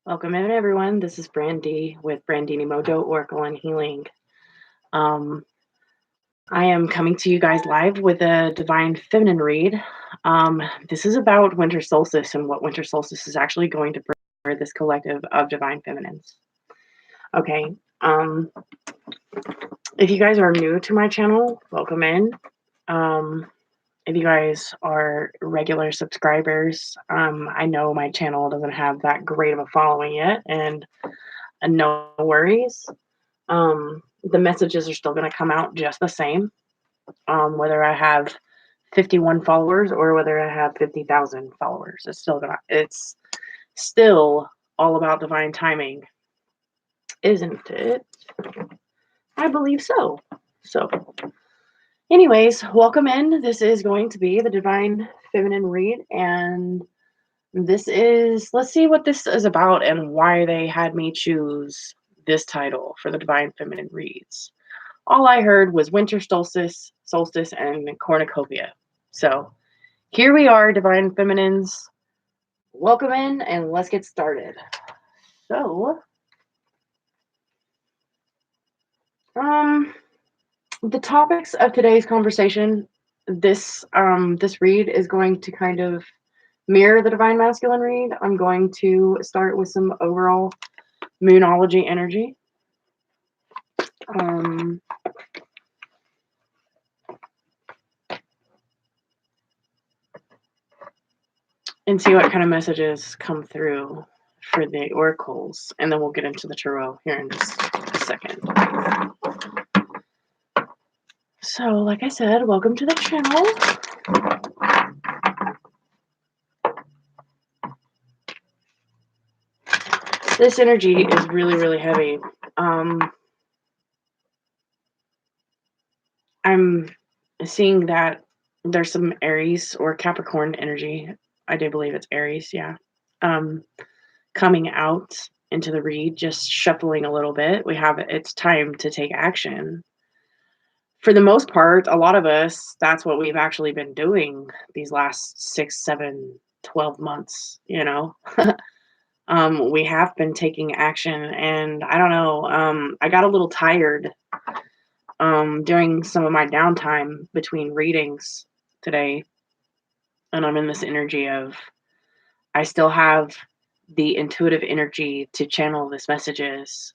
Welcome in, everyone. This is Brandy with brandinimojo, Oracle and Healing. Um, I am coming to you guys live with a Divine Feminine read. This is about Winter Solstice and what Winter Solstice is actually going to bring for this collective of Divine Feminines. Okay. If you guys are new to my channel, welcome in. If you guys are regular subscribers, I know my channel doesn't have that great of a following yet, and no worries. The messages are still going to come out just the same, whether I have 51 followers or whether I have 50,000 followers. It's still all about divine timing, isn't it? I believe so. So, anyways, welcome in. This is going to be the Divine Feminine read, and let's see what this is about and why they had me choose this title for the Divine Feminine reads. All I heard was Winter Solstice, and Cornucopia. So here we are, Divine Feminines. Welcome in, and let's get started. So, the topics of today's conversation, this read is going to kind of mirror the Divine Masculine read. I'm going to start with some overall moonology energy. And see what kind of messages come through for the oracles, and then we'll get into the tarot here in just a second. So, like I said, welcome to the channel. This energy is really, really heavy. I'm seeing that there's some Aries or Capricorn energy. I do believe it's Aries, yeah. Coming out into the read, just shuffling a little bit. It's time to take action. For the most part, a lot of us, that's what we've actually been doing these last 6, 7, 12 months, you know. We have been taking action, and I don't know, I got a little tired during some of my downtime between readings today, and I'm in this energy of I still have the intuitive energy to channel these messages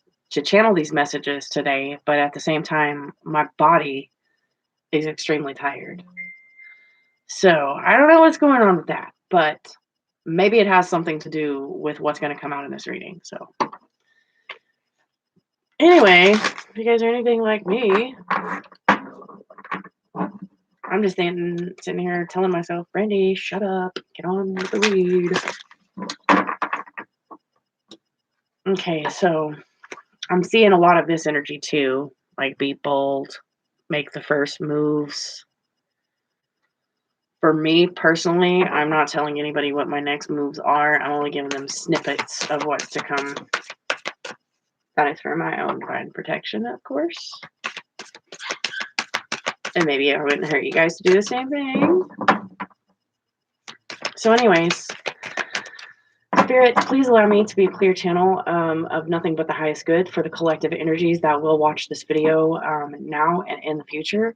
today, but at the same time, my body is extremely tired. So I don't know what's going on with that, but maybe it has something to do with what's going to come out in this reading. So anyway, if you guys are anything like me, I'm just sitting here telling myself, Brandy, shut up, get on with the read. Okay, so I'm seeing a lot of this energy too, like be bold, make the first moves. For me personally, I'm not telling anybody what my next moves are. I'm only giving them snippets of what's to come. That is for my own divine protection, of course. And maybe it wouldn't hurt you guys to do the same thing. So anyways, Spirit, please allow me to be a clear channel of nothing but the highest good for the collective energies that will watch this video now and in the future.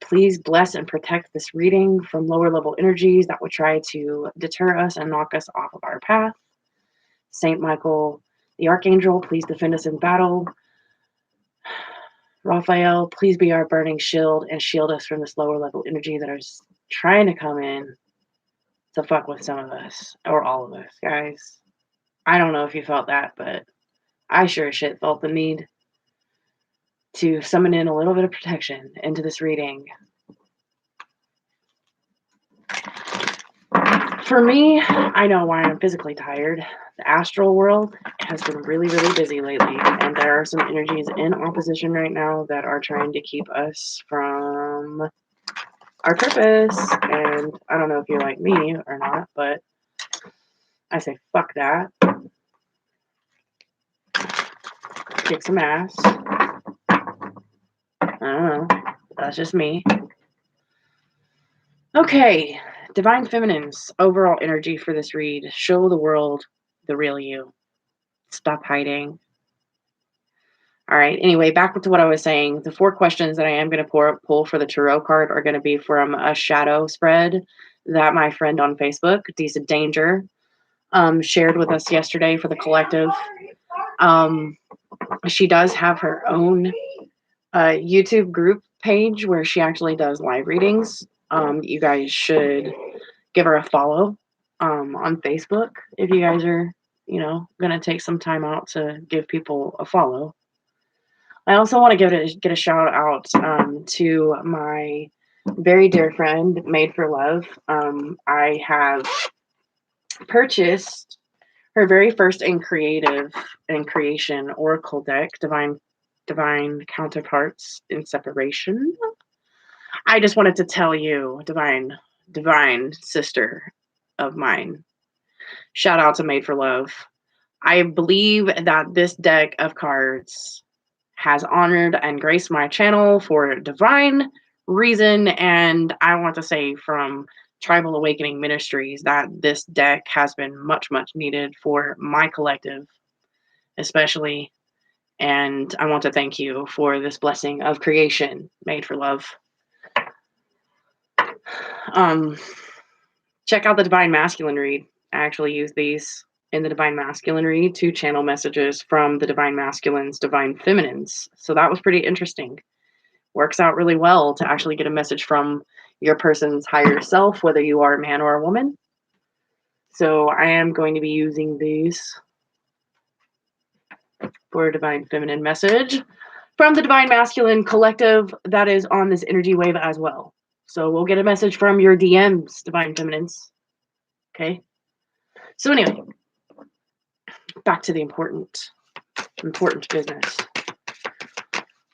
Please bless and protect this reading from lower level energies that would try to deter us and knock us off of our path. Saint Michael, the Archangel, please defend us in battle. Raphael, please be our burning shield and shield us from this lower level energy that is trying to come in to fuck with some of us, or all of us, guys. I don't know if you felt that, but I sure as shit felt the need to summon in a little bit of protection into this reading. For me, I know why I'm physically tired. The astral world has been really, really busy lately, and there are some energies in opposition right now that are trying to keep us from our purpose. And I don't know if you're like me or not, but I say fuck that. Kick some ass. I don't know. That's just me. Okay. Divine Feminines, overall energy for this read. Show the world the real you. Stop hiding. All right. Anyway, back to what I was saying. The 4 questions that I am going to pull for the tarot card are going to be from a shadow spread that my friend on Facebook, Decent Danger, shared with us yesterday for the collective. She does have her own YouTube group page where she actually does live readings. You guys should give her a follow on Facebook if you guys are, going to take some time out to give people a follow. I also want to get a shout out to my very dear friend, Made for Love. I have purchased her very first and creation oracle deck, Divine Counterparts in Separation. I just wanted to tell you, divine sister of mine, shout out to Made for Love. I believe that this deck of cards has honored and graced my channel for a divine reason, and I want to say from Tribal Awakening Ministries that this deck has been much, much needed for my collective, especially, and I want to thank you for this blessing of creation, Made for Love. Check out the Divine Masculine read. I actually use these in the Divine Masculine read to channel messages from the Divine Masculines, Divine Feminines. So that was pretty interesting. Works out really well to actually get a message from your person's higher self, whether you are a man or a woman. So I am going to be using these for a Divine Feminine message from the Divine Masculine collective that is on this energy wave as well. So we'll get a message from your DMs, Divine Feminines. Okay? So anyway, back to the important business.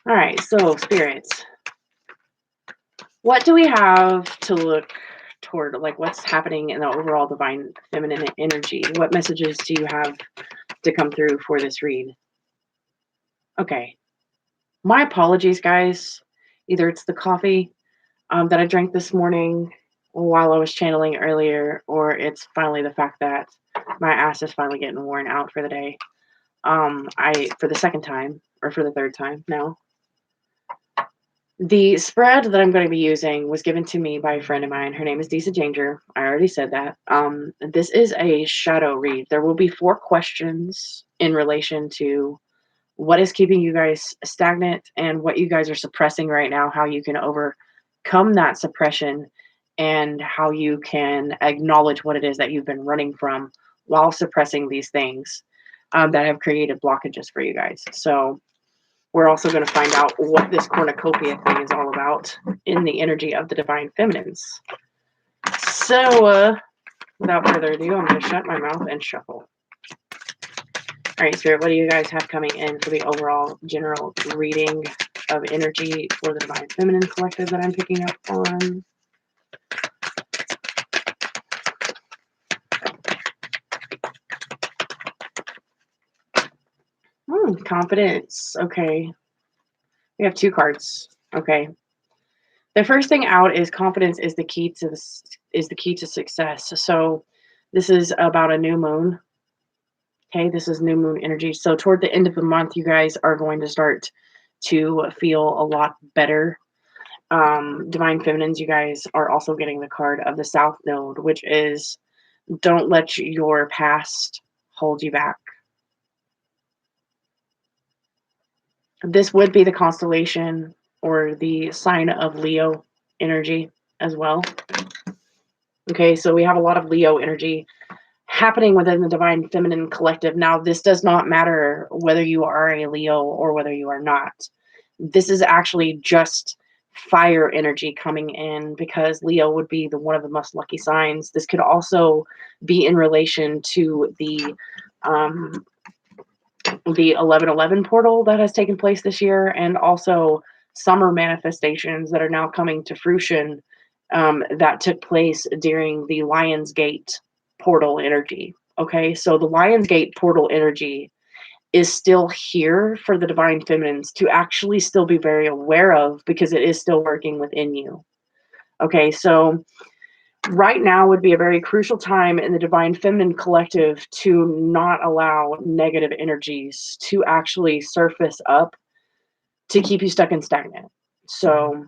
All right, so spirits. What do we have to look toward? Like, what's happening in the overall divine feminine energy? What messages do you have to come through for this read? Okay. My apologies, guys. Either it's the coffee that I drank this morning while I was channeling earlier, or it's finally the fact that my ass is finally getting worn out for the day. For the second time, or for the third time now. The spread that I'm going to be using was given to me by a friend of mine. Her name is Decent Danger. I already said that. This is a shadow read. There will be 4 questions in relation to what is keeping you guys stagnant and what you guys are suppressing right now, how you can overcome that suppression, and how you can acknowledge what it is that you've been running from while suppressing these things that have created blockages for you guys. So we're also going to find out what this cornucopia thing is all about in the energy of the divine feminines. So without further ado, I'm going to shut my mouth and shuffle. All right, Spirit, what do you guys have coming in for the overall general reading of energy for the divine feminine collective that I'm picking up on? Confidence. Okay. We have 2 cards. Okay. The first thing out is confidence is the key to success. So this is about a new moon. Okay, this is new moon energy. So toward the end of the month, you guys are going to start to feel a lot better. Divine Feminines, you guys are also getting the card of the South Node, which is don't let your past hold you back. This would be the constellation or the sign of Leo energy as well. Okay, so we have a lot of Leo energy happening within the divine feminine collective. Now, this does not matter whether you are a Leo or whether you are not. This is actually just fire energy coming in because Leo would be one of the most lucky signs. This could also be in relation to the 11/11 portal that has taken place this year, and also summer manifestations that are now coming to fruition that took place during the Lion's Gate portal energy. Okay, so the Lion's Gate portal energy is still here for the divine feminines to actually still be very aware of because it is still working within you. Okay, so right now would be a very crucial time in the Divine Feminine Collective to not allow negative energies to actually surface up to keep you stuck and stagnant. So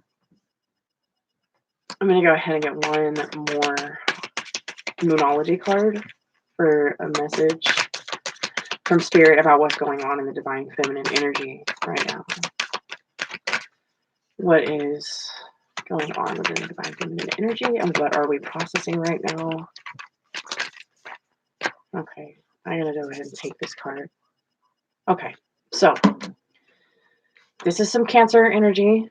I'm going to go ahead and get one more Moonology card for a message from Spirit about what's going on in the Divine Feminine energy right now. What is going on within the Divine Feminine energy and what are we processing right now? Okay, I'm going to go ahead and take this card. Okay, so this is some Cancer energy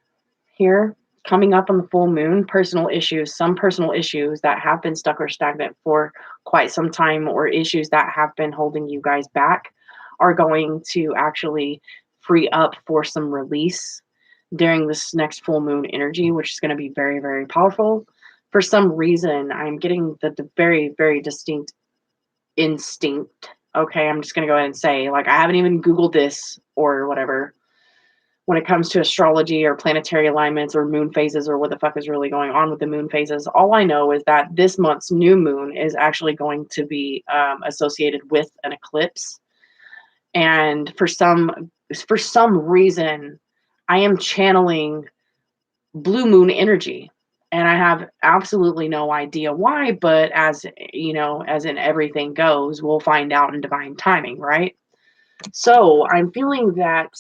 here coming up on the full moon. Personal issues, some personal issues that have been stuck or stagnant for quite some time, or issues that have been holding you guys back, are going to actually free up for some release during this next full moon energy, which is going to be very, very powerful. For some reason, I'm getting the very, very distinct instinct. Okay, I'm just going to go ahead and say, like, I haven't even Googled this or whatever when it comes to astrology or planetary alignments or moon phases or what the fuck is really going on with the moon phases. All I know is that this month's new moon is actually going to be associated with an eclipse. And for some reason, I am channeling blue moon energy. And I have absolutely no idea why, but as you know, as in everything goes, we'll find out in divine timing, right? So I'm feeling that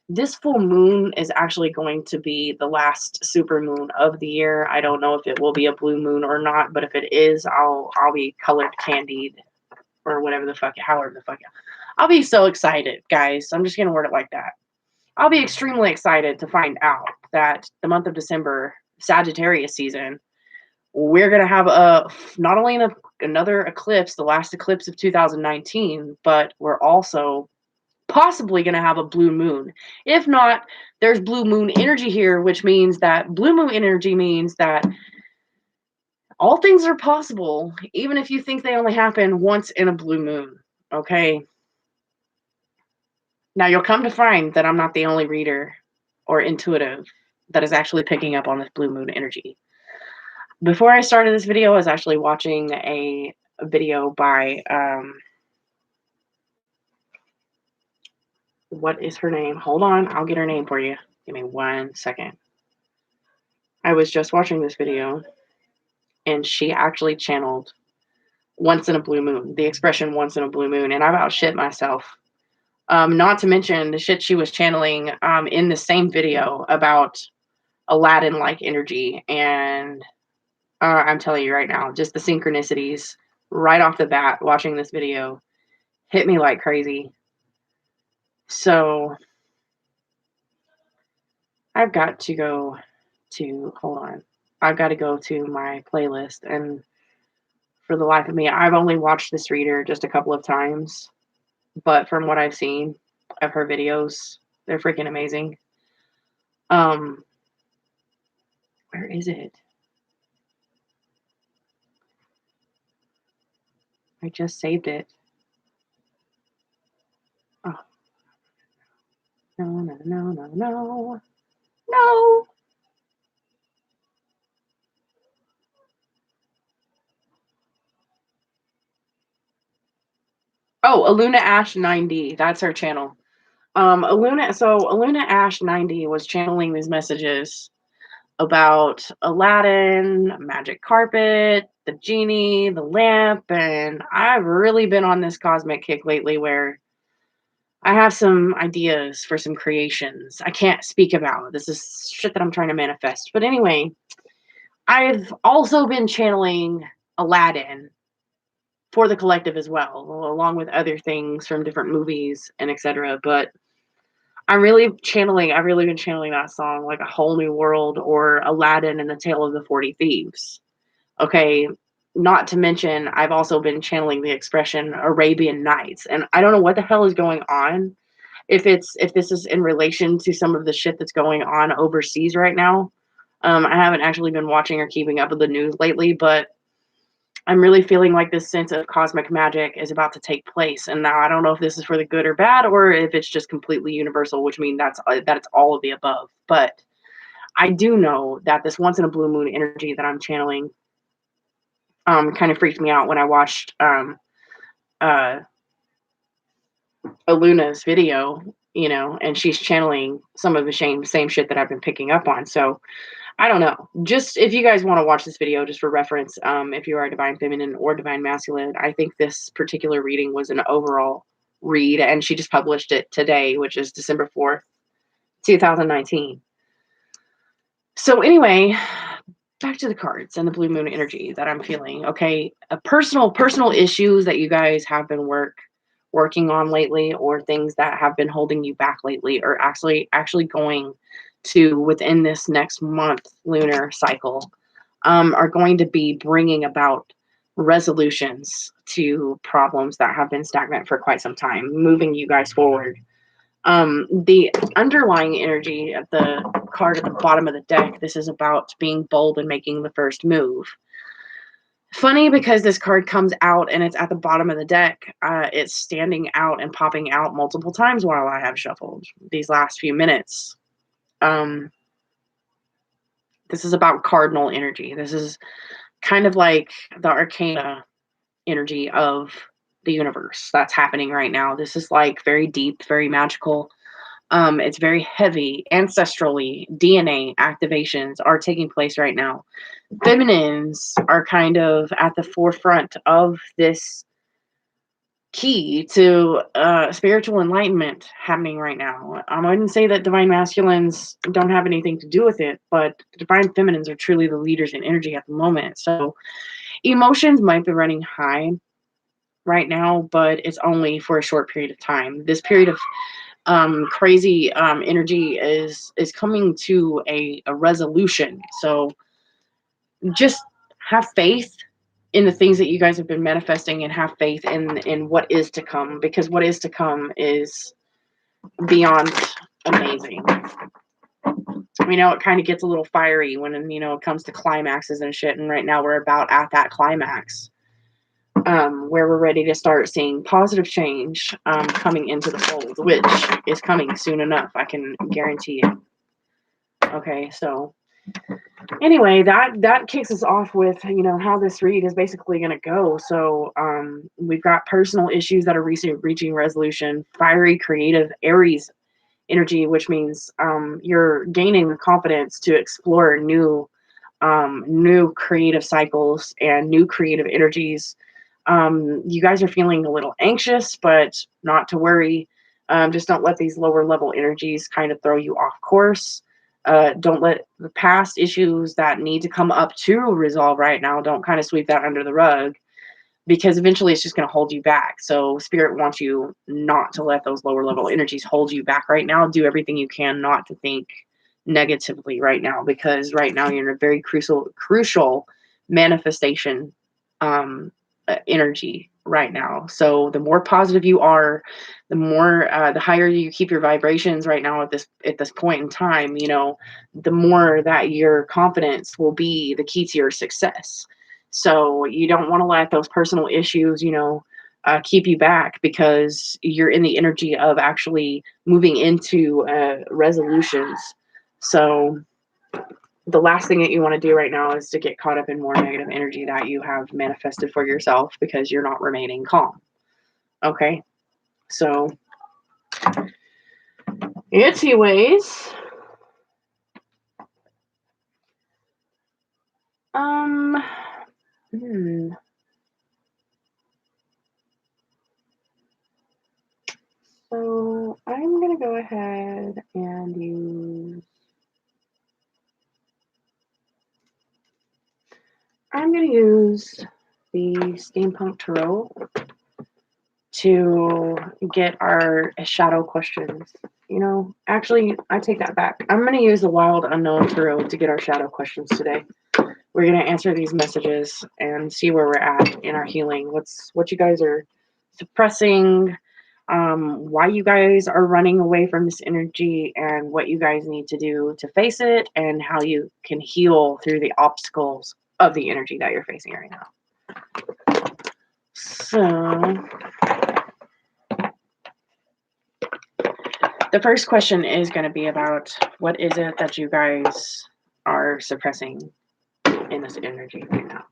this full moon is actually going to be the last super moon of the year. I don't know if it will be a blue moon or not, but if it is, I'll be colored candied or whatever the fuck, however the fuck. I'll be so excited, guys. I'm just gonna word it like that. I'll be extremely excited to find out that the month of December, Sagittarius season, we're going to have not only another eclipse, the last eclipse of 2019, but we're also possibly going to have a blue moon. If not, there's blue moon energy here, which means that blue moon energy means that all things are possible, even if you think they only happen once in a blue moon. Okay. Now, you'll come to find that I'm not the only reader or intuitive that is actually picking up on this blue moon energy. Before I started this video, I was actually watching a video by, what is her name? Hold on, I'll get her name for you. Give me 1 second. I was just watching this video, and she actually channeled once in a blue moon, the expression once in a blue moon, and I about shit myself. Not to mention the shit she was channeling in the same video about Aladdin-like energy. And I'm telling you right now, just the synchronicities right off the bat watching this video hit me like crazy. So I've got to go to, hold on, I've got to go to my playlist. And for the life of me, I've only watched this reader just a couple of times. But from what I've seen of her videos, they're freaking amazing. Where is it? I just saved it. Oh. No. Oh, Aluna Ash 9D. That's her channel. Aluna Ash 9D was channeling these messages about Aladdin, magic carpet, the genie, the lamp, and I've really been on this cosmic kick lately where I have some ideas for some creations I can't speak about. This is shit that I'm trying to manifest. But anyway, I've also been channeling Aladdin for the collective as well, along with other things from different movies and etc. But I've really been channeling that song, like A Whole New World or Aladdin and the Tale of the 40 Thieves. Okay, not to mention, I've also been channeling the expression Arabian Nights. And I don't know what the hell is going on. If this is in relation to some of the shit that's going on overseas right now. I haven't actually been watching or keeping up with the news lately, but I'm really feeling like this sense of cosmic magic is about to take place. And now I don't know if this is for the good or bad, or if it's just completely universal, which means that it's all of the above. But I do know that this once in a blue moon energy that I'm channeling kind of freaked me out when I watched Aluna's video, you know, and she's channeling some of the same shit that I've been picking up on. So I don't know. Just if you guys want to watch this video, just for reference, if you are divine feminine or divine masculine, I think this particular reading was an overall read, and she just published it today, which is December 4th, 2019. So anyway, back to the cards and the blue moon energy that I'm feeling. Okay, personal issues that you guys have been working on lately, or things that have been holding you back lately, or actually going to within this next month lunar cycle, are going to be bringing about resolutions to problems that have been stagnant for quite some time, moving you guys forward. The underlying energy of the card at the bottom of the deck, this is about being bold and making the first move. Funny, because this card comes out and it's at the bottom of the deck. It's standing out and popping out multiple times while I have shuffled these last few minutes. This is about cardinal energy. This is kind of like the arcana energy of the universe that's happening right now. This is like very deep, very magical. It's very heavy. Ancestrally, DNA activations are taking place right now. Feminines are kind of at the forefront of this key to spiritual enlightenment happening right now. I wouldn't say that divine masculines don't have anything to do with it, but divine feminines are truly the leaders in energy at the moment. So emotions might be running high right now, but it's only for a short period of time. This period of crazy energy is coming to a resolution. So just have faith in the things that you guys have been manifesting, and have faith in what is to come, because what is to come is beyond amazing. We know it kind of gets a little fiery when, you know, it comes to climaxes and shit, and right now we're about at that climax, where we're ready to start seeing positive change coming into the fold, which is coming soon enough, I can guarantee you. Okay, so anyway, that kicks us off with, you know, how this read is basically going to go. So we've got personal issues that are reaching resolution, fiery, creative, Aries energy, which means you're gaining the confidence to explore new creative cycles and new creative energies. You guys are feeling a little anxious, but not to worry. Just don't let these lower level energies kind of throw you off course. Don't let the past issues that need to come up to resolve right now, don't kind of sweep that under the rug, because eventually it's just going to hold you back. So Spirit wants you not to let those lower level energies hold you back right now. Do everything you can not to think negatively right now, because right now you're in a very crucial manifestation energy right now. So the more positive you are, the more the higher you keep your vibrations right now at this point in time, you know, the more that your confidence will be the key to your success. So you don't want to let those personal issues, you know, keep you back, because you're in the energy of actually moving into resolutions. So the last thing that you want to do right now is to get caught up in more negative energy that you have manifested for yourself, because you're not remaining calm. Okay, so anyways, so I'm gonna go ahead and use. I'm gonna use the Steampunk Tarot to get our shadow questions. You know, actually, I take that back. I'm going to use the Wild Unknown Tarot to get our shadow questions today. We're going to answer these messages and see where we're at in our healing. What you guys are suppressing, why you guys are running away from this energy, and what you guys need to do to face it, and how you can heal through the obstacles of the energy that you're facing right now. So the first question is going to be about, what is it that you guys are suppressing in this energy right now?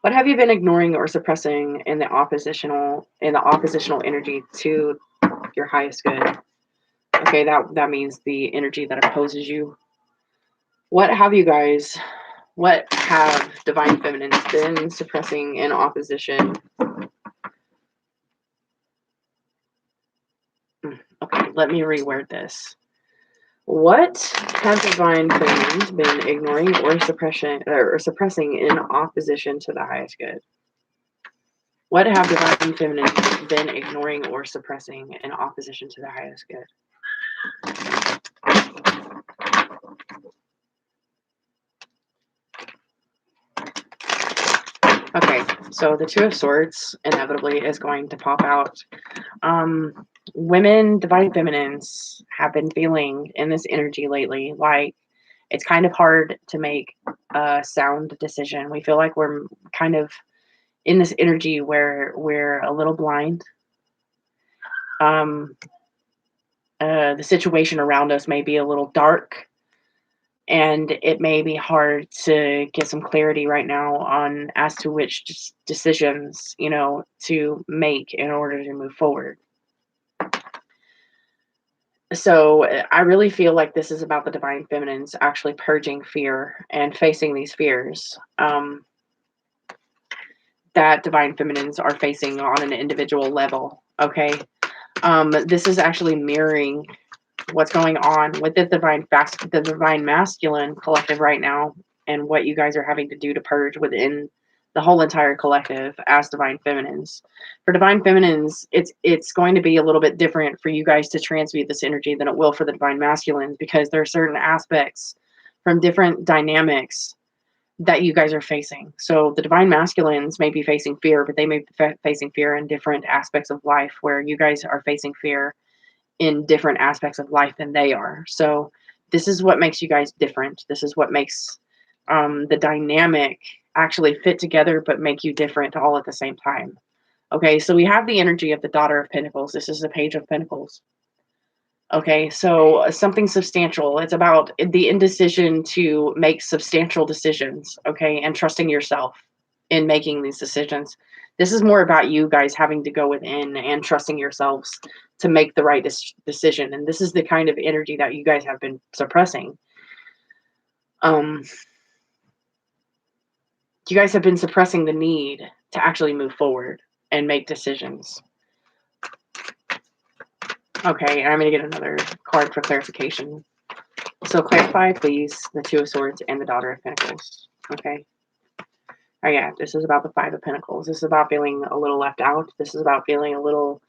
What have you been ignoring or suppressing in the oppositional energy to your highest good? Okay, that means the energy that opposes you. What have divine feminines been suppressing in opposition? Okay, let me reword this. What have divine feminines been ignoring or suppressing in opposition to the highest good? What have divine feminines been ignoring or suppressing in opposition to the highest good? Okay, so the Two of Swords inevitably is going to pop out. Women, divine feminines, have been feeling in this energy lately like it's kind of hard to make a sound decision. We feel like we're kind of in this energy where we're a little blind. The situation around us may be a little dark, and it may be hard to get some clarity right now on as to which decisions, to make in order to move forward. So I really feel like this is about the divine feminines actually purging fear and facing these fears that divine feminines are facing on an individual level. Okay. This is actually mirroring what's going on with the divine masculine collective right now, and what you guys are having to do to purge within the whole entire collective as divine feminines. For divine feminines, it's going to be a little bit different for you guys to transmute this energy than it will for the divine masculines, because there are certain aspects from different dynamics that you guys are facing. So the divine masculines may be facing fear, but they may be facing fear in different aspects of life, where you guys are facing fear in different aspects of life than they are. So this is what makes you guys different. This is what makes the dynamic actually fit together, but make you different all at the same time. Okay, so we have the energy of the Daughter of Pentacles. This is the Page of Pentacles. Okay, so something substantial. It's about the indecision to make substantial decisions, okay, and trusting yourself in making these decisions. This is more about you guys having to go within and trusting yourselves to make the right decision. And this is the kind of energy that you guys have been suppressing. You guys have been suppressing the need to actually move forward and make decisions. Okay, I'm going to get another card for clarification. So clarify, please, the Two of Swords and the Daughter of Pentacles. Okay. Oh yeah, this is about the Five of Pentacles. This is about feeling a little left out. This is about feeling a little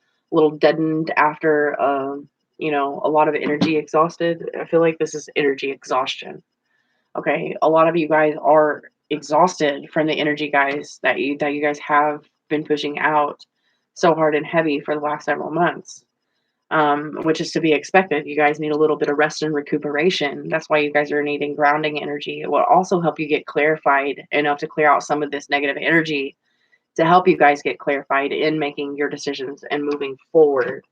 deadened after, a lot of energy exhausted. I feel like this is energy exhaustion. Okay, a lot of you guys are exhausted from the energy, guys, that you guys have been pushing out so hard and heavy for the last several months. Which is to be expected. You guys need a little bit of rest and recuperation. That's why you guys are needing grounding energy. It will also help you get clarified enough to clear out some of this negative energy, to help you guys get clarified in making your decisions and moving forward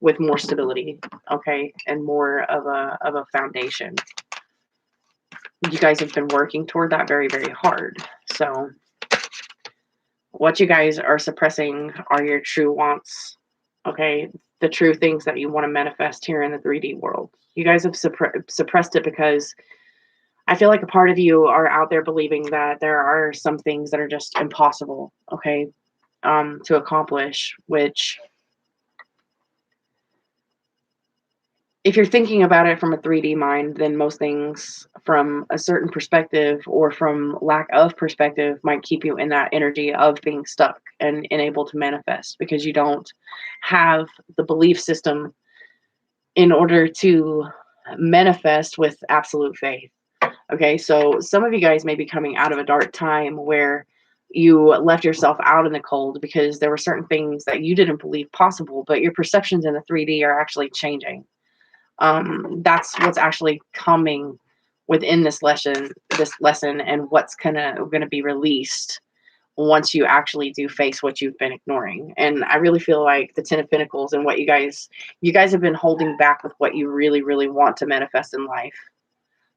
with more stability, okay, and more of a foundation. You guys have been working toward that very, very hard. So what you guys are suppressing are your true wants, okay? The true things that you want to manifest here in the 3D world. You guys have suppressed it because I feel like a part of you are out there believing that there are some things that are just impossible, okay, to accomplish, which, if you're thinking about it from a 3D mind, then most things from a certain perspective or from lack of perspective might keep you in that energy of being stuck and unable to manifest, because you don't have the belief system in order to manifest with absolute faith. Okay, so some of you guys may be coming out of a dark time where you left yourself out in the cold because there were certain things that you didn't believe possible, but your perceptions in the 3D are actually changing. That's what's actually coming within this lesson, and what's gonna be released once you actually do face what you've been ignoring. And I really feel like the Ten of Pentacles and what you guys have been holding back with what you really, really want to manifest in life.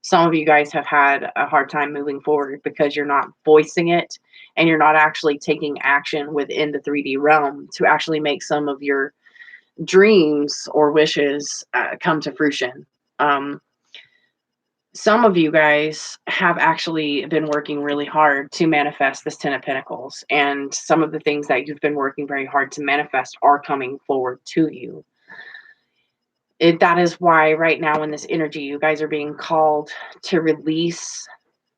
Some of you guys have had a hard time moving forward because you're not voicing it and you're not actually taking action within the 3D realm to actually make some of your dreams or wishes come to fruition. Some of you guys have actually been working really hard to manifest this 10 of Pentacles, and some of the things that you've been working very hard to manifest are coming forward to you. That is why right now in this energy, you guys are being called to release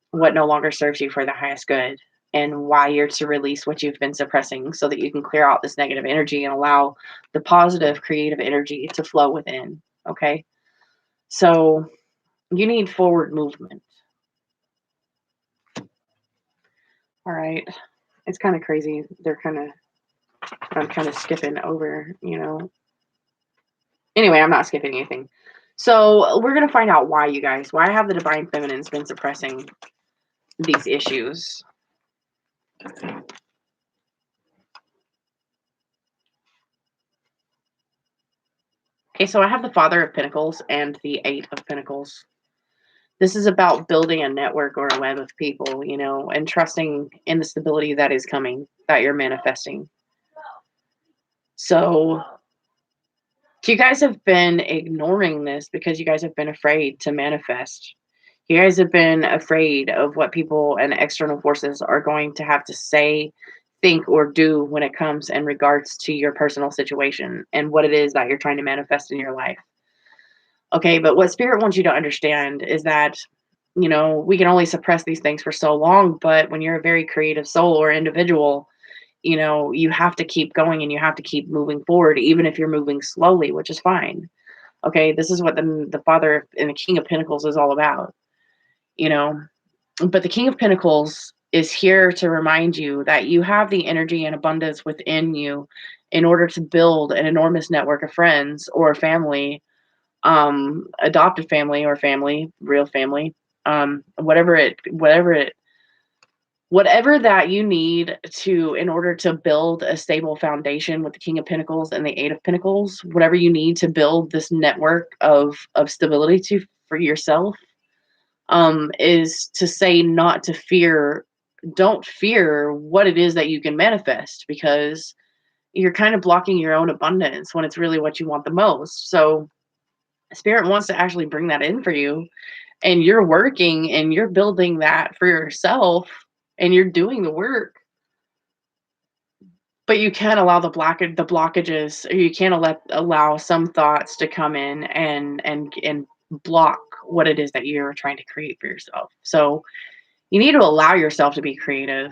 what no longer serves you for the highest good, and why you're to release what you've been suppressing so that you can clear out this negative energy and allow the positive creative energy to flow within. Okay. So you need forward movement. All right. It's kind of crazy. I'm kind of skipping over, you know. Anyway, I'm not skipping anything. So we're going to find out why, you guys. Why have the Divine Feminine's been suppressing these issues? Okay, so I have the Father of Pentacles and the Eight of Pentacles. This is about building a network or a web of people, you know, and trusting in the stability that is coming, that you're manifesting. So you guys have been ignoring this because you guys have been afraid to manifest. You guys have been afraid of what people and external forces are going to have to say, think, or do when it comes in regards to your personal situation and what it is that you're trying to manifest in your life. Okay, but what Spirit wants you to understand is that, you know, we can only suppress these things for so long, but when you're a very creative soul or individual, you know, you have to keep going and you have to keep moving forward, even if you're moving slowly, which is fine. Okay, this is what the Father and the King of Pentacles is all about, you know. But the King of Pentacles is here to remind you that you have the energy and abundance within you in order to build an enormous network of friends or family, adopted family or family, real family, whatever that you need to, in order to build a stable foundation with the King of Pentacles and the Eight of Pentacles, whatever you need to build this network of stability for yourself, is to say not to fear. Don't fear what it is that you can manifest, because you're kind of blocking your own abundance when it's really what you want the most. So Spirit wants to actually bring that in for you, and you're working and you're building that for yourself and you're doing the work. But you can't allow the blockages, or you can't allow some thoughts to come in and block what it is that you're trying to create for yourself. So you need to allow yourself to be creative.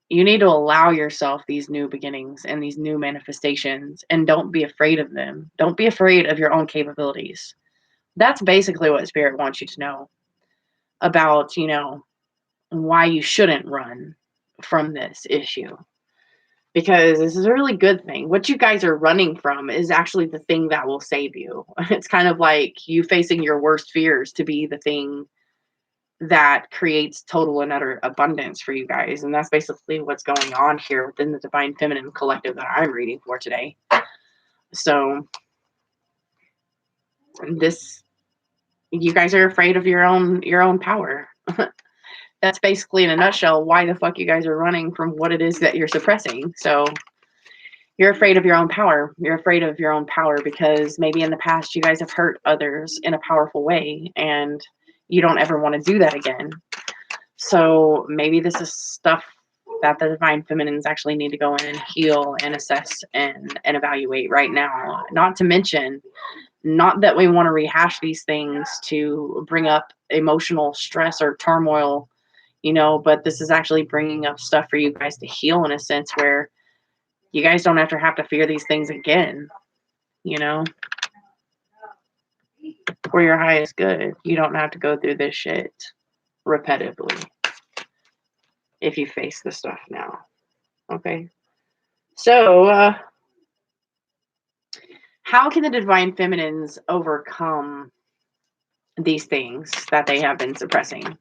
You need to allow yourself these new beginnings and these new manifestations, and don't be afraid of them. Don't be afraid of your own capabilities. That's basically what Spirit wants you to know about, you know, why you shouldn't run from this issue. Because this is a really good thing. What you guys are running from is actually the thing that will save you. It's kind of like you facing your worst fears to be the thing that creates total and utter abundance for you guys. And that's basically what's going on here within the Divine Feminine collective that I'm reading for today. So this, you guys are afraid of your own power. That's basically, in a nutshell, why the fuck you guys are running from what it is that you're suppressing. So you're afraid of your own power. You're afraid of your own power because maybe in the past you guys have hurt others in a powerful way, and you don't ever want to do that again. So maybe this is stuff that the Divine Feminines actually need to go in and heal and assess and evaluate right now. Not to mention, not that we want to rehash these things to bring up emotional stress or turmoil, you know, but this is actually bringing up stuff for you guys to heal in a sense where you guys don't have to fear these things again, you know. For your highest good, you don't have to go through this shit repetitively if you face the stuff now. Okay. So, how can the Divine Feminines overcome these things that they have been suppressing?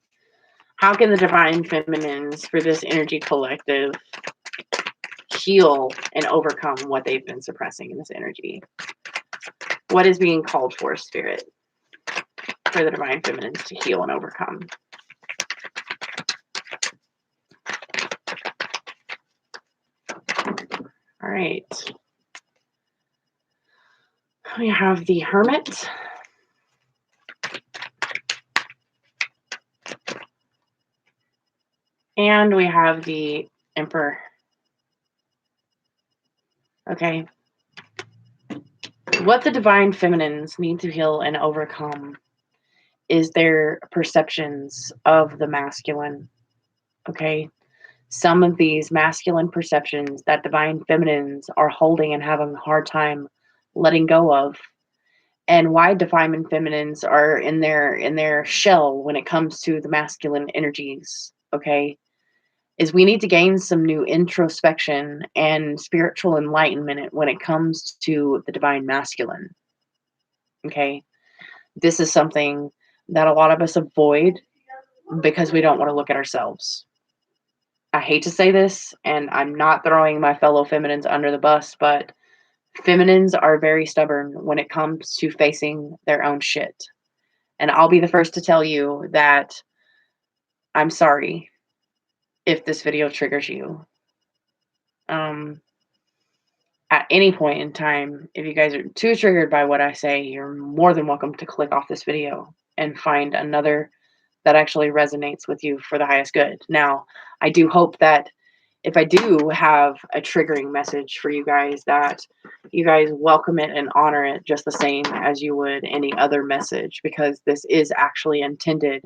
How can the Divine Feminines, for this energy collective, heal and overcome what they've been suppressing in this energy? What is being called for, Spirit, for the Divine Feminines to heal and overcome? right. We have the Hermit. And we have the Emperor. Okay. What the divine feminines need to heal and overcome is their perceptions of the masculine. Okay. Some of these masculine perceptions that divine feminines are holding and having a hard time letting go of, and why divine feminines are in their shell when it comes to the masculine energies, okay, is we need to gain some new introspection and spiritual enlightenment when it comes to the divine masculine. Okay. This is something that a lot of us avoid because we don't want to look at ourselves. I hate to say this, and I'm not throwing my fellow feminines under the bus, but feminines are very stubborn when it comes to facing their own shit. And I'll be the first to tell you that I'm sorry if this video triggers you. At any point in time, if you guys are too triggered by what I say, you're more than welcome to click off this video and find another that actually resonates with you for the highest good. Now, I do hope that if I do have a triggering message for you guys, that you guys welcome it and honor it just the same as you would any other message, because this is actually intended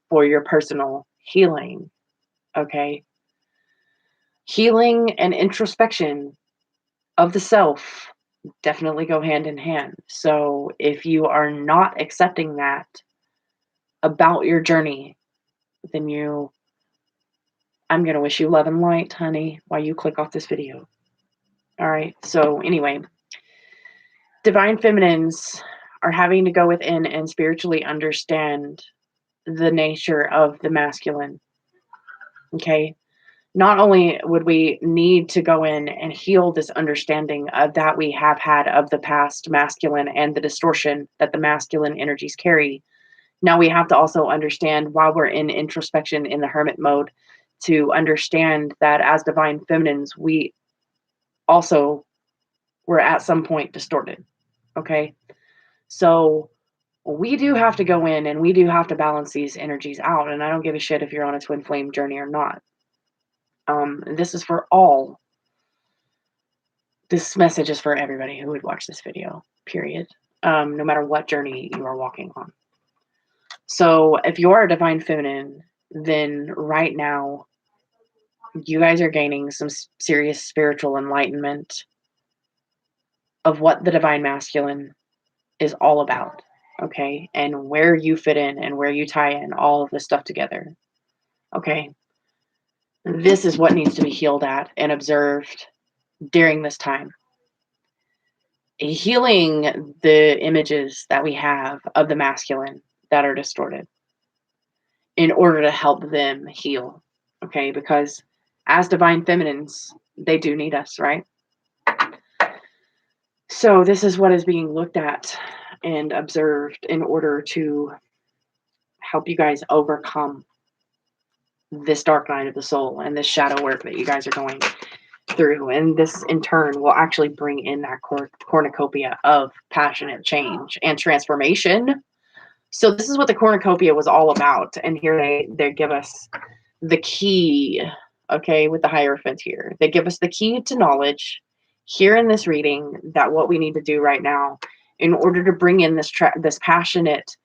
for your personal healing. Okay. Healing and introspection of the self definitely go hand in hand. So if you are not accepting that about your journey, then I'm going to wish you love and light, honey, while you click off this video. All right. So anyway, divine feminines are having to go within and spiritually understand the nature of the masculine. Okay. Not only would we need to go in and heal this understanding of that we have had of the past masculine and the distortion that the masculine energies carry, now we have to also understand, while we're in introspection in the hermit mode, to understand that as divine feminines, we also were at some point distorted. Okay. So we do have to go in and we do have to balance these energies out. And I don't give a shit if you're on a twin flame journey or not. This is for all. This message is for everybody who would watch this video, period. No matter what journey you are walking on. So if you are a divine feminine, then right now, you guys are gaining some serious spiritual enlightenment of what the divine masculine is all about. Okay. And where you fit in and where you tie in all of this stuff together. Okay. This is what needs to be healed at and observed during this time. Healing the images that we have of the masculine that are distorted in order to help them heal. Okay. Because as divine feminines, they do need us, right? So this is what is being looked at and observed in order to help you guys overcome this dark night of the soul and this shadow work that you guys are going through. And this in turn will actually bring in that cornucopia of passionate change and transformation. So this is what the cornucopia was all about. And here they give us the key, okay, with the Hierophant here. They give us the key to knowledge here in this reading, that what we need to do right now in order to bring in this passionate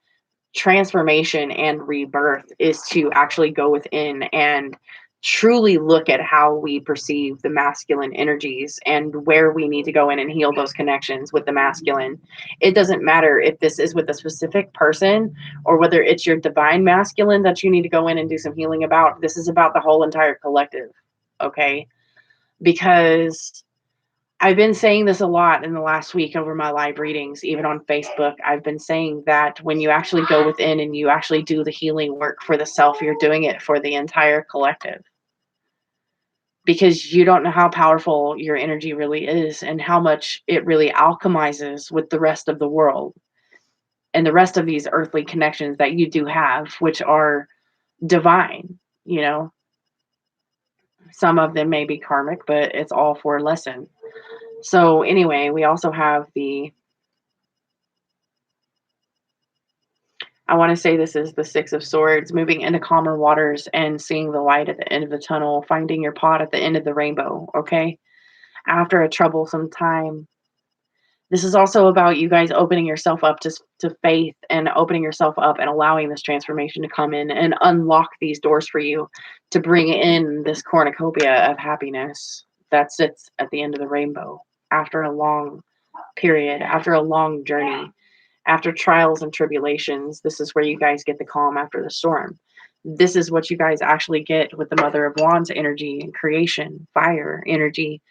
transformation and rebirth is to actually go within and truly look at how we perceive the masculine energies and where we need to go in and heal those connections with the masculine. It doesn't matter if this is with a specific person or whether it's your divine masculine that you need to go in and do some healing about. This is about the whole entire collective, okay? Because I've been saying this a lot in the last week over my live readings, even on Facebook. I've been saying that when you actually go within and you actually do the healing work for the self, you're doing it for the entire collective. Because you don't know how powerful your energy really is and how much it really alchemizes with the rest of the world and the rest of these earthly connections that you do have, which are divine, Some of them may be karmic, but it's all for a lesson. So anyway, we also have I want to say this is the Six of Swords, moving into calmer waters and seeing the light at the end of the tunnel, finding your pot at the end of the rainbow, okay? After a troublesome time. This is also about you guys opening yourself up to faith and opening yourself up and allowing this transformation to come in and unlock these doors for you to bring in this cornucopia of happiness that sits at the end of the rainbow after a long period, after a long journey, after trials and tribulations. This is where you guys get the calm after the storm. This is what you guys actually get with the Mother of Wands energy and creation, fire energy,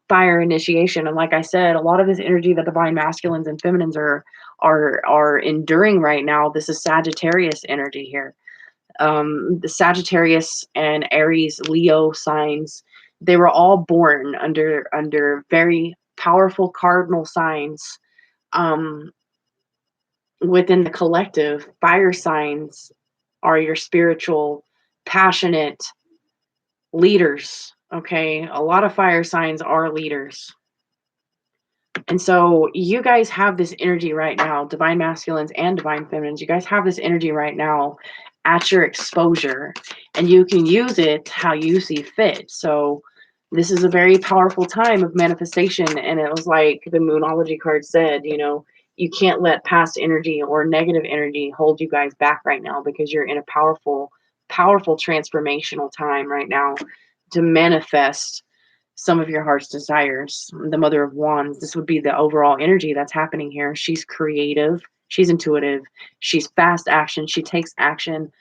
fire initiation. And like I said, a lot of this energy that divine masculines and feminines are enduring right now. This is Sagittarius energy here. The Sagittarius and Aries, Leo signs, they were all born under very powerful cardinal signs. Within the collective, fire signs are your spiritual, passionate leaders. Okay, a lot of fire signs are leaders. And so you guys have this energy right now, divine masculines and divine feminines. You guys have this energy right now at your exposure, and you can use it how you see fit. So this is a very powerful time of manifestation. And it was like the Moonology card said, you know, you can't let past energy or negative energy hold you guys back right now, because you're in a powerful, powerful transformational time right now to manifest some of your heart's desires. The Mother of Wands, this would be the overall energy that's happening here. She's creative, she's intuitive, she's fast action, she takes action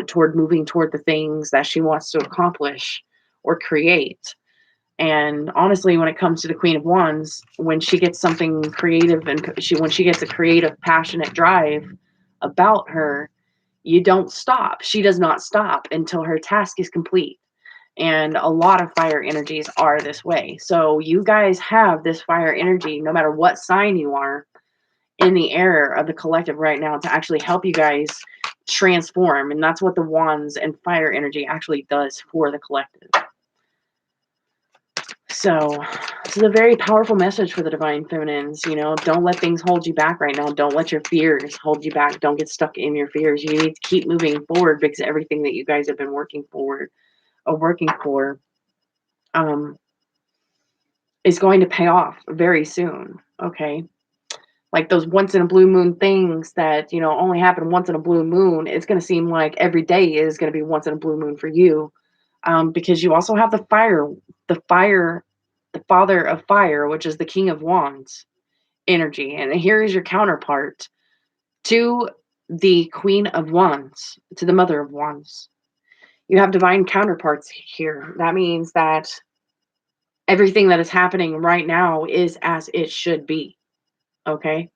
toward moving toward the things that she wants to accomplish or create. And honestly, when it comes to the Queen of Wands, when she gets something creative and when she gets a creative, passionate drive about her, you don't stop. She does not stop until her task is complete. And a lot of fire energies are this way. So you guys have this fire energy, no matter what sign you are, in the air of the collective right now to actually help you guys transform. And that's what the wands and fire energy actually does for the collective. So this is a very powerful message for the divine feminines. You know, don't let things hold you back right now. Don't let your fears hold you back. Don't get stuck in your fears. You need to keep moving forward, because everything that you guys have been working for is going to pay off very soon. Okay. Like those once in a blue moon things that, you know, only happen once in a blue moon. It's going to seem like every day is going to be once in a blue moon for you. Because you also have the father of fire, which is the King of Wands energy. And here is your counterpart to the Queen of Wands, to the Mother of Wands. You have divine counterparts here. That means that everything that is happening right now is as it should be. Okay.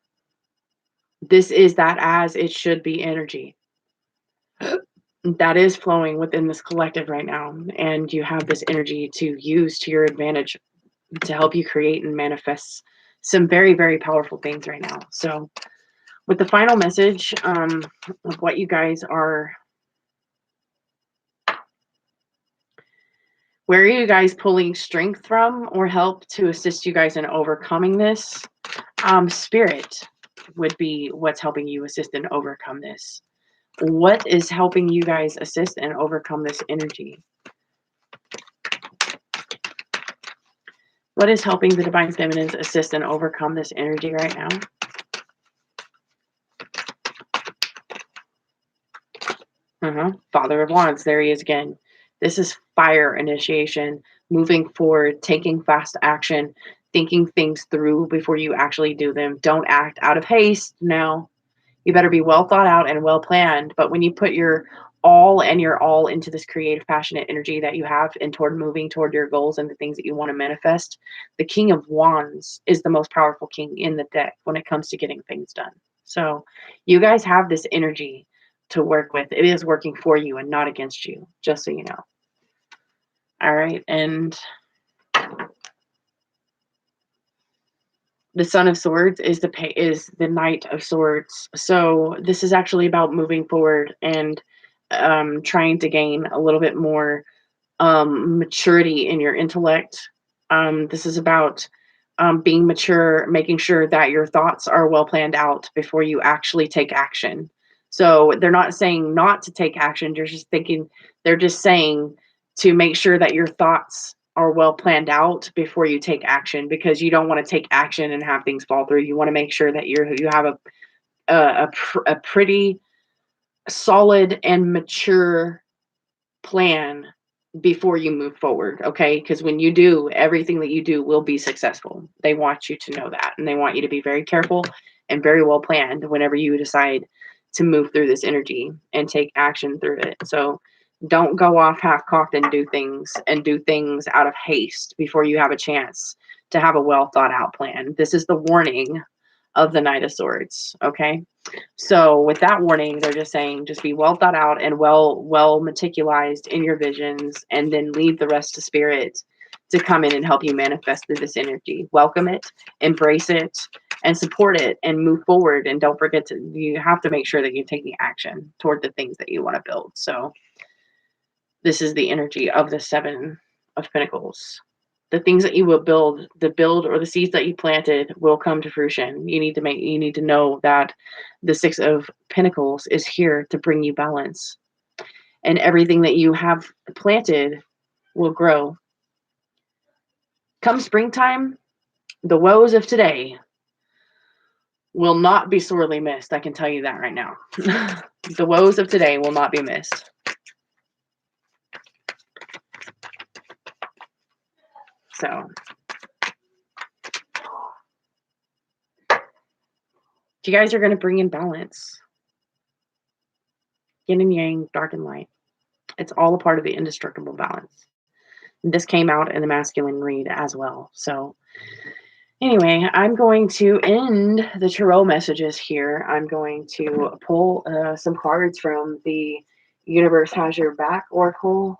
This is that as it should be energy that is flowing within this collective right now. And you have this energy to use to your advantage to help you create and manifest some very, very powerful things right now. So with the final message of what you guys are, where are you guys pulling strength from or help to assist you guys in overcoming this? Spirit would be what's helping you assist and overcome this. What is helping you guys assist and overcome this energy? What is helping the divine feminines assist and overcome this energy right now? Father of Wands, there he is again. This is fire initiation, moving forward, taking fast action, thinking things through before you actually do them. Don't act out of haste now. You better be well thought out and well planned. But when you put your all and your all into this creative, passionate energy that you have and toward moving toward your goals and the things that you want to manifest, the King of Wands is the most powerful king in the deck when it comes to getting things done. So you guys have this energy to work with. It is working for you and not against you, just so you know. All right. And the Son of Swords is the Knight of Swords. So this is actually about moving forward and trying to gain a little bit more maturity in your intellect. This is about being mature, making sure that your thoughts are well planned out before you actually take action. So they're not saying not to take action. They're just saying to make sure that your thoughts are well planned out before you take action, because you don't want to take action and have things fall through. You want to make sure that you have a pretty solid and mature plan before you move forward, okay? Because when you do, everything that you do will be successful. They want you to know that, and they want you to be very careful and very well planned whenever you decide to move through this energy and take action through it. So don't go off half-cocked and do things out of haste before you have a chance to have a well thought out plan. This is the warning of the Knight of Swords, okay? So with that warning, they're just saying, just be well thought out and well meticulized in your visions, and then leave the rest to spirit to come in and help you manifest through this energy. Welcome it, embrace it, and support it, and move forward. And don't forget you have to make sure that you're taking action toward the things that you want to build. So this is the energy of the Seven of Pentacles. The things that you will build, or the seeds that you planted will come to fruition. You need to know that the Six of Pentacles is here to bring you balance. And everything that you have planted will grow. Come springtime, the woes of today will not be sorely missed. I can tell you that right now. The woes of today will not be missed. So you guys are going to bring in balance. Yin and yang, dark and light. It's all a part of the indestructible balance. This came out in the masculine read as well. So anyway, I'm going to end the tarot messages here. I'm going to pull some cards from the Universe Has Your Back Oracle.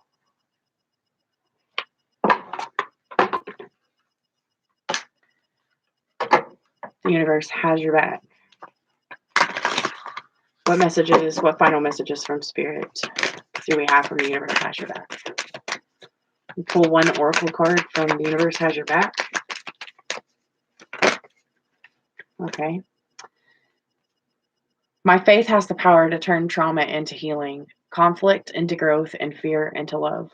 The Universe Has Your Back. What final messages from Spirit do we have from the Universe Has Your Back? We pull one Oracle card from the Universe Has Your Back. Okay. My faith has the power to turn trauma into healing, conflict into growth, and fear into love.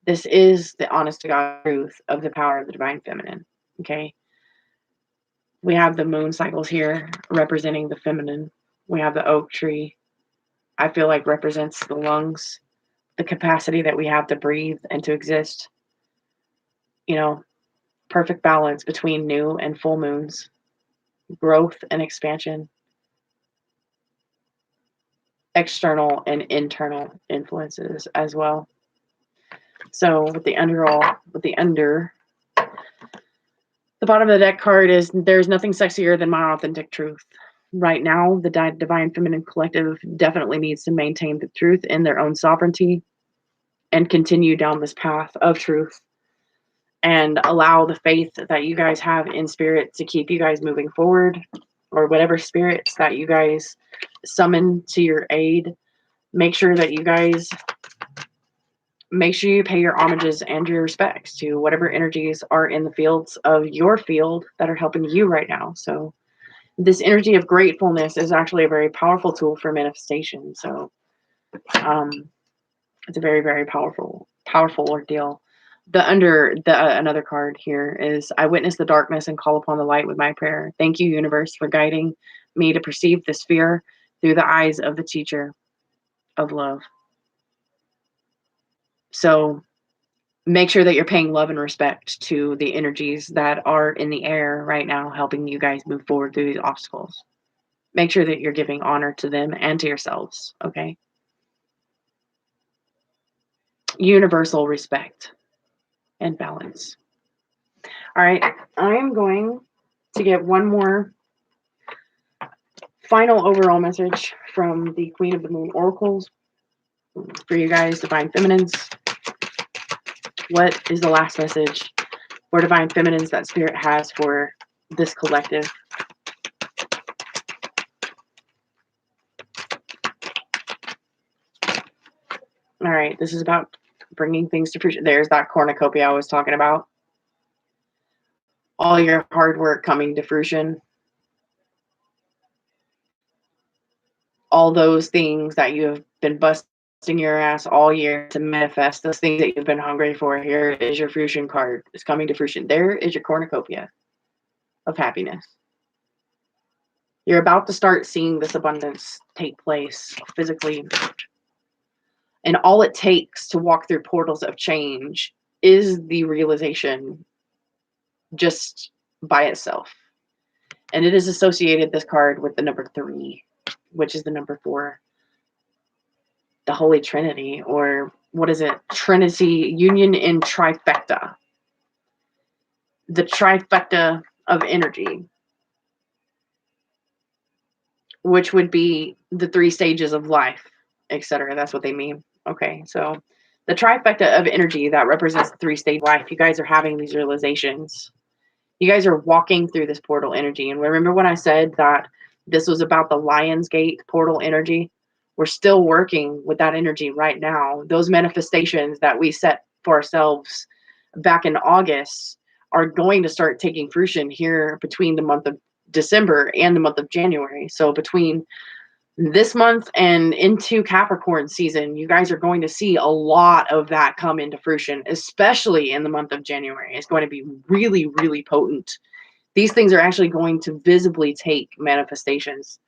This is the honest to God truth of the power of the Divine Feminine. Okay. We have the moon cycles here representing the feminine. We have the oak tree. I feel like represents the lungs, the capacity that we have to breathe and to exist. You know, perfect balance between new and full moons, growth and expansion, external and internal influences as well. So with the bottom of the deck card is, there's nothing sexier than my authentic truth. Right now, the Divine Feminine Collective definitely needs to maintain the truth in their own sovereignty and continue down this path of truth, and allow the faith that you guys have in Spirit to keep you guys moving forward, or whatever spirits that you guys summon to your aid. Make sure you pay your homages and your respects to whatever energies are in the fields of your field that are helping you right now. So this energy of gratefulness is actually a very powerful tool for manifestation. So it's a very, very powerful ordeal. Another card here is, I witness the darkness and call upon the light with my prayer. Thank you, universe, for guiding me to perceive this fear through the eyes of the teacher of love. So make sure that you're paying love and respect to the energies that are in the air right now, helping you guys move forward through these obstacles. Make sure that you're giving honor to them and to yourselves, okay? Universal respect and balance. All right, I'm going to get one more final overall message from the Queen of the Moon Oracles for you guys, Divine Feminines. What is the last message for Divine Feminines that Spirit has for this collective? All right, this is about bringing things to fruition. There's that cornucopia I was talking about. all your hard work coming to fruition, all those things that you have been busting your ass all year to manifest, those things that you've been hungry for. Here is your fruition card. It's coming to fruition. There is your cornucopia of happiness. You're about to start seeing this abundance take place physically. And all it takes to walk through portals of change is the realization just by itself. And it is associated, this card, with the number 3, which is the number 4. The Holy Trinity, or what is it? Trinity, union in trifecta. The trifecta of energy, which would be the 3 stages of life, etc. That's what they mean. Okay, so the trifecta of energy that represents the 3 stage life. You guys are having these realizations. You guys are walking through this portal energy. And remember when I said that this was about the Lion's Gate portal energy? We're still working with that energy right now. Those manifestations that we set for ourselves back in August are going to start taking fruition here between the month of December and the month of January. So between this month and into Capricorn season, you guys are going to see a lot of that come into fruition, especially in the month of January. It's going to be really, really potent. These things are actually going to visibly take manifestations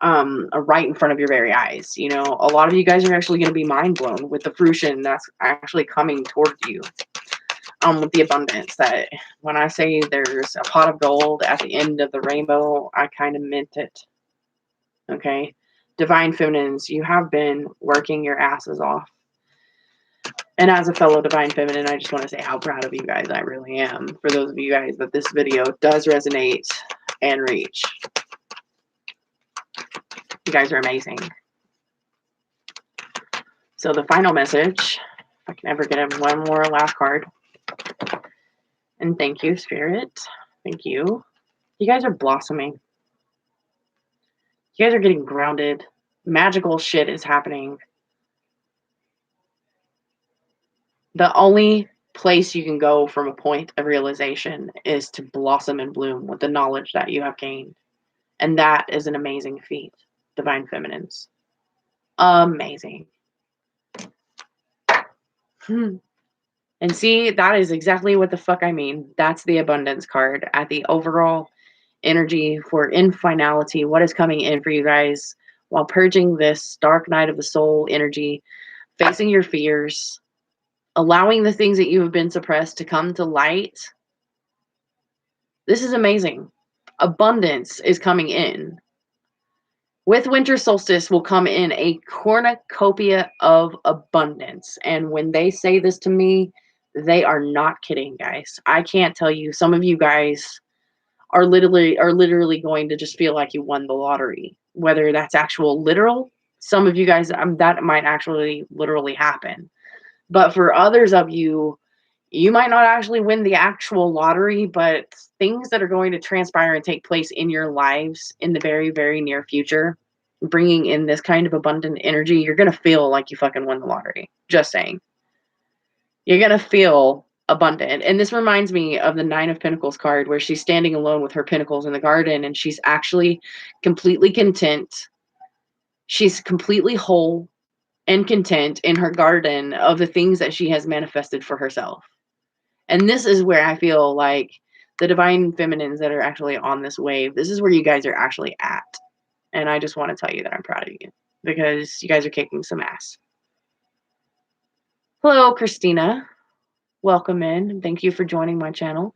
right in front of your very eyes. You know, a lot of you guys are actually going to be mind blown with the fruition that's actually coming towards you. With the abundance, that when I say there's a pot of gold at the end of the rainbow, I kind of meant it. Okay. Divine feminines, you have been working your asses off. And as a fellow divine feminine, I just want to say how proud of you guys I really am. For those of you guys that this video does resonate and reach. You guys are amazing. So the final message, if I can ever get one more last card. And thank you, Spirit. Thank you. You guys are blossoming. You guys are getting grounded. Magical shit is happening. The only place you can go from a point of realization is to blossom and bloom with the knowledge that you have gained. And that is an amazing feat, divine feminines. Amazing. And see, that is exactly what the fuck I mean. That's the abundance card at the overall energy for infinality. What is coming in for you guys while purging this dark night of the soul energy, facing your fears, allowing the things that you have been suppressed to come to light. This is amazing. Abundance is coming in. With winter solstice will come in a cornucopia of abundance. And when they say this to me, they are not kidding, guys. I can't tell you. Some of you guys are literally going to just feel like you won the lottery. Whether that's actual literal, some of you guys, that might actually literally happen. But for others of you, you might not actually win the actual lottery, but things that are going to transpire and take place in your lives in the very, very near future, bringing in this kind of abundant energy, you're going to feel like you fucking won the lottery. Just saying. You're going to feel abundant. And this reminds me of the 9 of Pentacles card, where she's standing alone with her pentacles in the garden, and she's actually completely content. She's completely whole and content in her garden of the things that she has manifested for herself. And this is where I feel like the divine feminines that are actually on this wave, this is where you guys are actually at. And I just want to tell you that I'm proud of you, because you guys are kicking some ass. Hello, Christina. Welcome in. Thank you for joining my channel.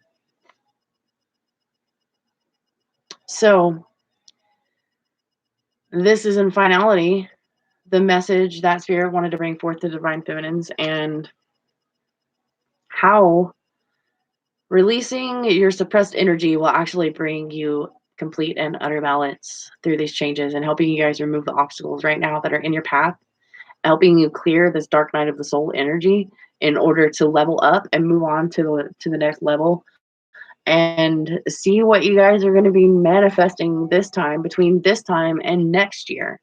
So this is in finality the message that Spirit wanted to bring forth to divine feminines, and how releasing your suppressed energy will actually bring you complete and utter balance through these changes, and helping you guys remove the obstacles right now that are in your path, helping you clear this dark night of the soul energy in order to level up and move on to the next level, and see what you guys are going to be manifesting this time, between this time and next year.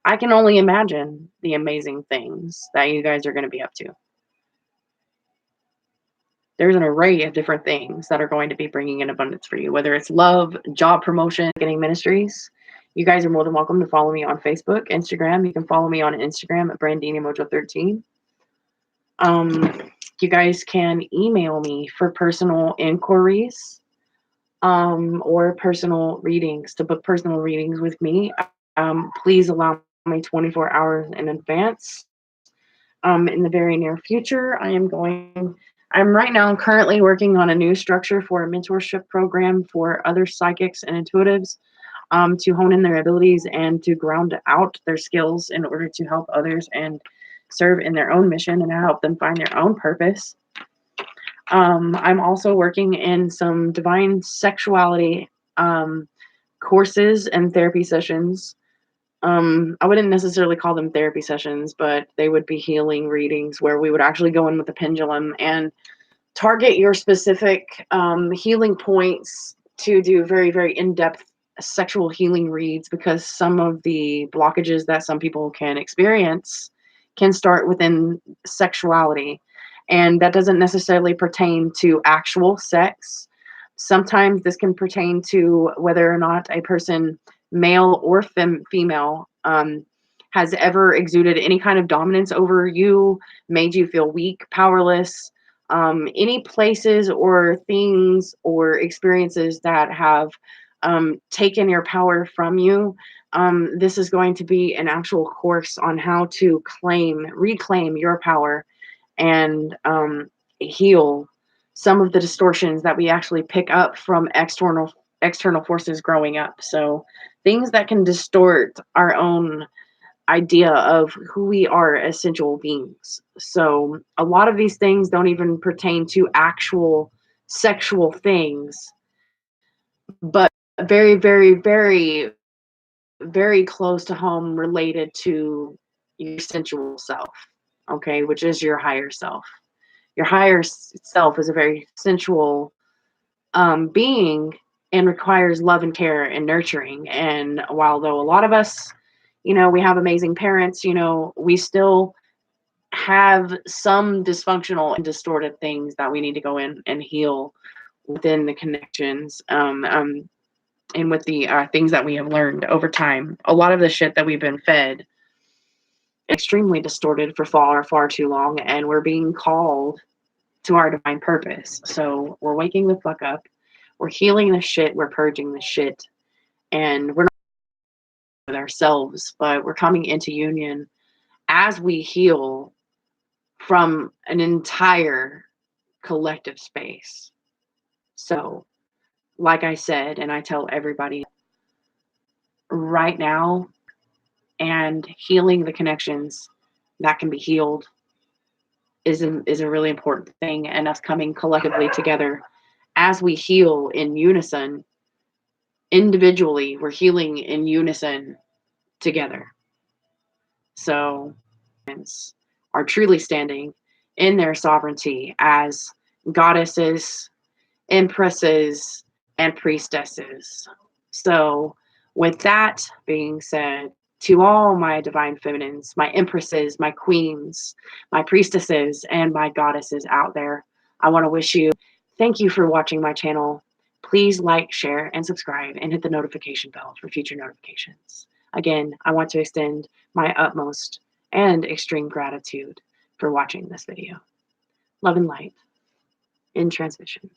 I can only imagine the amazing things that you guys are going to be up to. there's an array of different things that are going to be bringing in abundance for you, whether it's love, job promotion, getting ministries. You guys are more than welcome to follow me on Facebook, Instagram. You can follow me on Instagram at brandinimojo13. You guys can email me for personal inquiries or personal readings. To book personal readings with me, please allow me 24 hours in advance. In the very near future, I'm right now currently working on a new structure for a mentorship program for other psychics and intuitives to hone in their abilities and to ground out their skills in order to help others and serve in their own mission and help them find their own purpose. I'm also working in some divine sexuality courses and therapy sessions. I wouldn't necessarily call them therapy sessions, but they would be healing readings where we would actually go in with the pendulum and target your specific healing points to do very, very in-depth sexual healing reads, because some of the blockages that some people can experience can start within sexuality. And that doesn't necessarily pertain to actual sex. Sometimes this can pertain to whether or not a person, male or female, has ever exuded any kind of dominance over you, made you feel weak, powerless, any places or things or experiences that have taken your power from you. This is going to be an actual course on how to reclaim your power and heal some of the distortions that we actually pick up from external forces growing up. So things that can distort our own idea of who we are as sensual beings. So a lot of these things don't even pertain to actual sexual things, but very, very, very, very close to home related to your sensual self, okay, which is your higher self. Your higher self is a very sensual being and requires love and care and nurturing. And while though a lot of us, we have amazing parents, we still have some dysfunctional and distorted things that we need to go in and heal within the connections. And with the things that we have learned over time. A lot of the shit that we've been fed extremely distorted for far, far too long, and we're being called to our divine purpose. So we're waking the fuck up. We're healing the shit. We're purging the shit. And we're not with ourselves, but we're coming into union as we heal from an entire collective space. So, like I said, and I tell everybody right now, and healing the connections that can be healed is a really important thing, and us coming collectively together as we heal in unison. Individually, we're healing in unison together. So are truly standing in their sovereignty as goddesses, empresses, and priestesses. So with that being said, to all my divine feminines, my empresses, my queens, my priestesses, and my goddesses out there, I want to wish you thank you for watching my channel. Please like, share, and subscribe, and hit the notification bell for future notifications. Again, I want to extend my utmost and extreme gratitude for watching this video. Love and light in transmission.